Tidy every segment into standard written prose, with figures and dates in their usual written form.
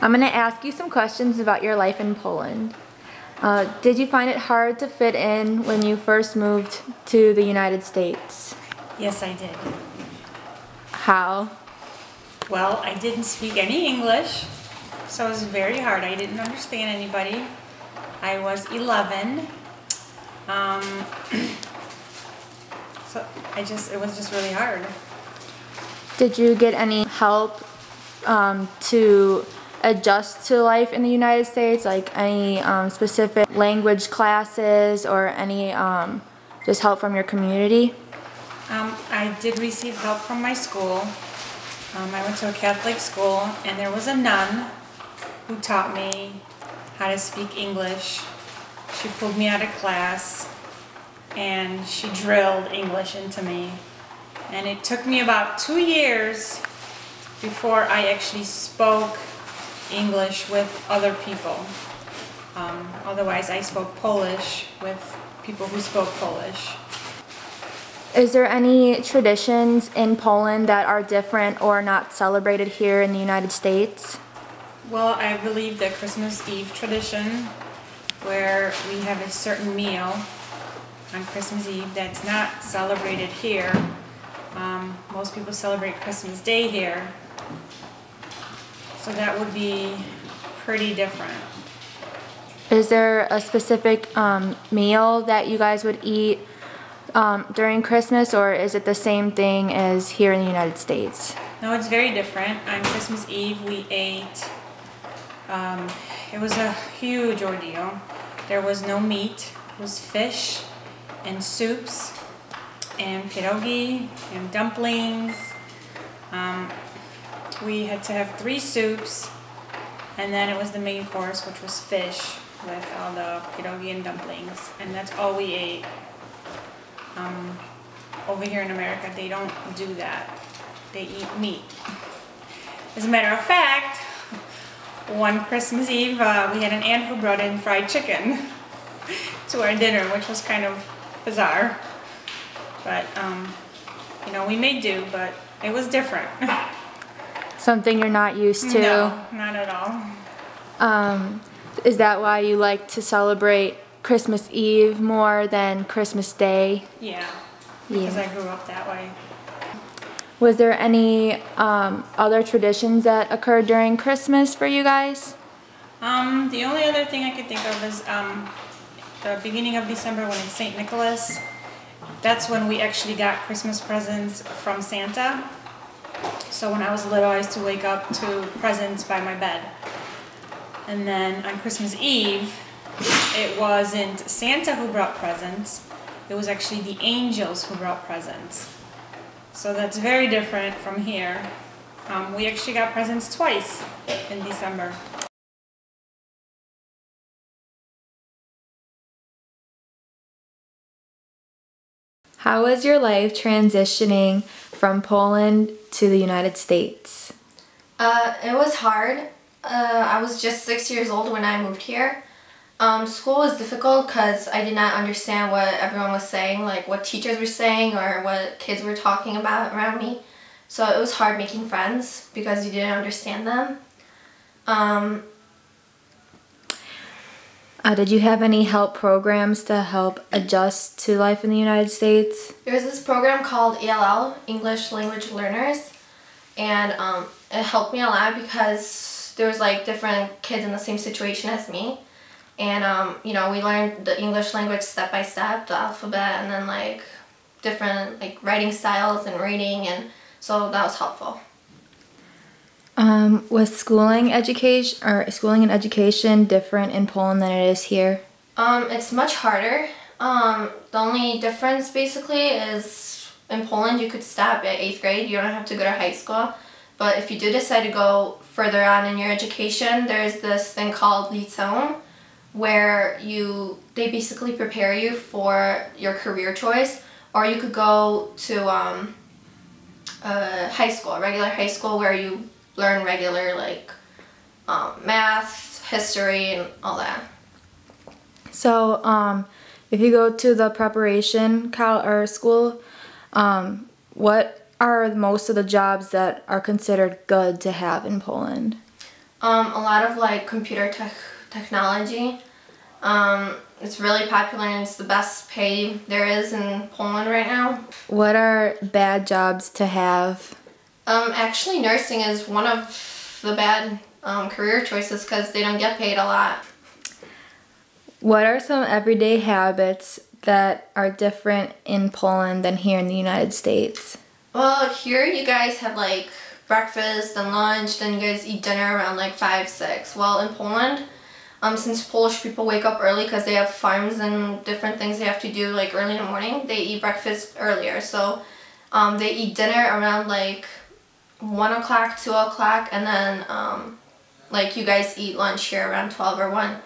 I'm going to ask you some questions about your life in Poland. Did you find it hard to fit in when you first moved to the United States? Yes, I did. How? Well, I didn't speak any English, so it was very hard. I didn't understand anybody. I was 11. So it was just really hard. Did you get any help to adjust to life in the United States, like any specific language classes or any just help from your community? I did receive help from my school. I went to a Catholic school, and there was a nun who taught me how to speak English. She pulled me out of class, and she drilled English into me. And it took me about 2 years before I actually spoke English with other people. Otherwise, I spoke Polish with people who spoke Polish. Is there any traditions in Poland that are different or not celebrated here in the United States? Well, I believe the Christmas Eve tradition, where we have a certain meal on Christmas Eve that's not celebrated here. Most people celebrate Christmas Day here, so that would be pretty different. Is there a specific meal that you guys would eat during Christmas, or is it the same thing as here in the United States? No, it's very different. On Christmas Eve we ate, it was a huge ordeal. There was no meat, it was fish and soups and pierogi and dumplings. We had to have 3 soups, and then it was the main course, which was fish with all the pierogi and dumplings, and that's all we ate. Over here in America, they don't do that. They eat meat. As a matter of fact, one Christmas Eve, we had an aunt who brought in fried chicken to our dinner, which was kind of bizarre. But, you know, we made do, but it was different. Something you're not used to? No, not at all. Is that why you like to celebrate Christmas Eve more than Christmas Day? Yeah, because I grew up that way. Was there any other traditions that occurred during Christmas for you guys? The only other thing I could think of is the beginning of December, when it's St. Nicholas. That's when we actually got Christmas presents from Santa. So when I was little, I used to wake up to presents by my bed. And then on Christmas Eve, it wasn't Santa who brought presents, it was actually the angels who brought presents. So that's very different from here. We actually got presents twice in December. How was your life transitioning from Poland to the United States? It was hard. I was just 6 years old when I moved here. School was difficult because I did not understand what everyone was saying, like what teachers were saying or what kids were talking about around me. So it was hard making friends because you didn't understand them. Did you have any help programs to help adjust to life in the United States? There was this program called ELL, English Language Learners, and it helped me a lot because there was like different kids in the same situation as me. And, you know, we learned the English language step by step, the alphabet, and then, like, different, like, writing styles and reading, and so that was helpful. Was schooling and education different in Poland than it is here? It's much harder. The only difference, basically, is in Poland you could stop at 8th grade. You don't have to go to high school. But if you do decide to go further on in your education, there's this thing called liceum, where they basically prepare you for your career choice, or you could go to high school, a regular high school, where you learn regular like math, history, and all that. So if you go to the preparation school, what are most of the jobs that are considered good to have in Poland? A lot of like computer technology. It's really popular and it's the best pay there is in Poland right now. What are bad jobs to have? Actually, nursing is one of the bad career choices because they don't get paid a lot. What are some everyday habits that are different in Poland than here in the United States? Well, here you guys have like breakfast and lunch, then you guys eat dinner around like 5, 6. Well, in Poland, since Polish people wake up early because they have farms and different things they have to do like early in the morning, they eat breakfast earlier. So they eat dinner around like 1 o'clock, 2 o'clock, and then like you guys eat lunch here around 12 or 1.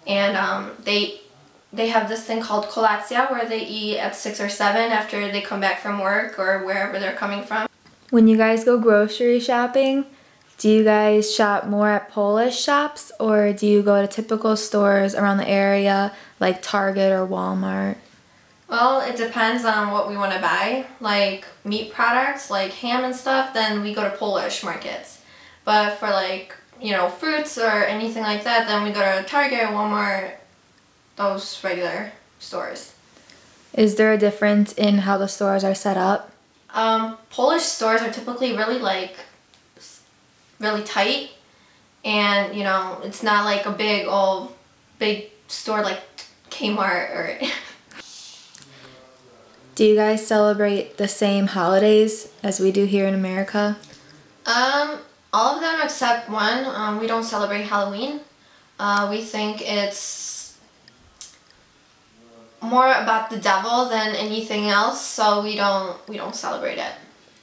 And they have this thing called kolacja where they eat at 6 or 7 after they come back from work or wherever they're coming from. When you guys go grocery shopping, do you guys shop more at Polish shops or do you go to typical stores around the area like Target or Walmart? Well, it depends on what we want to buy. Like meat products, like ham and stuff, then we go to Polish markets. But for like, you know, fruits or anything like that, then we go to Target, Walmart, those regular stores. Is there a difference in how the stores are set up? Polish stores are typically really tight, and you know, it's not like a big store like Kmart or Do you guys celebrate the same holidays as we do here in America? All of them except one. We don't celebrate Halloween. We think it's more about the devil than anything else, so we don't celebrate it.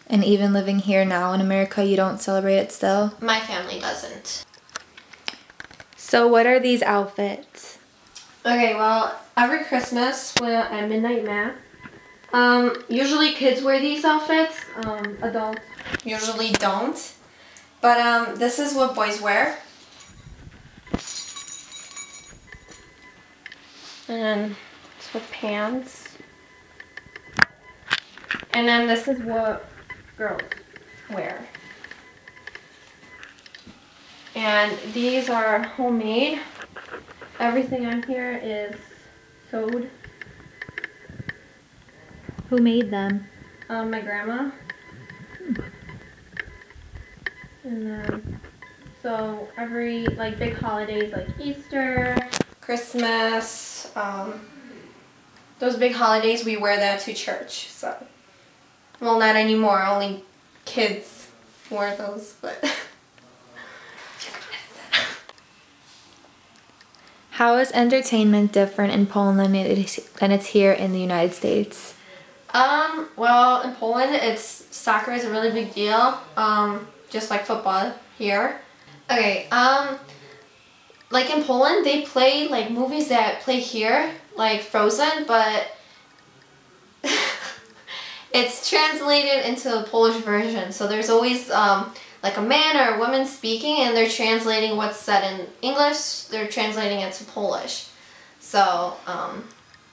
And even living here now in America, you don't celebrate it still? My family doesn't. So what are these outfits? Okay, well, every Christmas at midnight mass, usually kids wear these outfits. Adults usually don't. But this is what boys wear. And then it's with pants. And then this is what girls wear. And these are homemade. Everything on here is sewed. Who made them? My grandma. And then, so every like big holidays like Easter, Christmas, those big holidays we wear that to church. So, well, not anymore. Only kids wear those, but. How is entertainment different in Poland than it's here in the United States? Well, in Poland, soccer is a really big deal. Just like football here. Okay, like in Poland, they play like movies that play here, like Frozen, but it's translated into the Polish version. So there's always like a man or a woman speaking, and they're translating what's said in English, they're translating it to Polish. So,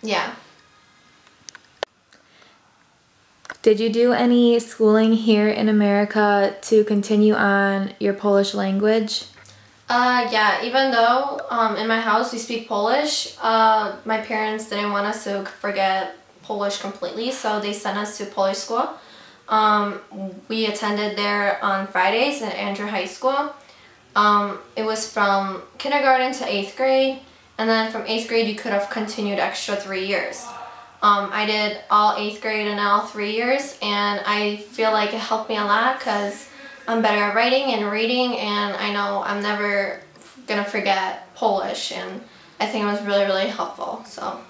yeah. Did you do any schooling here in America to continue on your Polish language? Yeah, even though in my house we speak Polish, my parents didn't want us to forget Polish completely, so they sent us to Polish school. We attended there on Fridays at Andrew High School. It was from kindergarten to 8th grade, and then from 8th grade you could have continued extra 3 years. I did all 8th grade and all 3 years, and I feel like it helped me a lot because I'm better at writing and reading, and I know I'm never gonna forget Polish, and I think it was really, really helpful. So.